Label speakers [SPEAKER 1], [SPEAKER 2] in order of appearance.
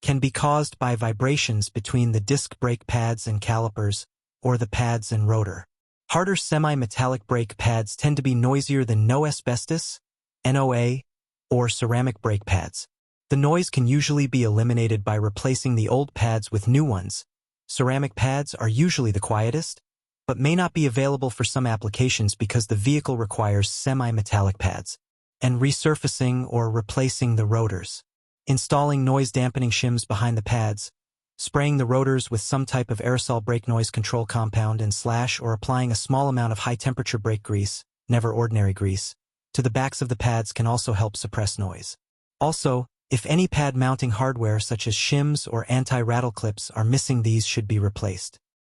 [SPEAKER 1] can be caused by vibrations between the disc brake pads and calipers, or the pads and rotor. Harder semi-metallic brake pads tend to be noisier than no asbestos, NOA, or ceramic brake pads. The noise can usually be eliminated by replacing the old pads with new ones. Ceramic pads are usually the quietest, but may not be available for some applications because the vehicle requires semi-metallic pads, and resurfacing or replacing the rotors. Installing noise-dampening shims behind the pads, spraying the rotors with some type of aerosol brake noise control compound and or applying a small amount of high-temperature brake grease, never ordinary grease, to the backs of the pads can also help suppress noise. Also, if any pad mounting hardware such as shims or anti-rattle clips are missing, these should be replaced.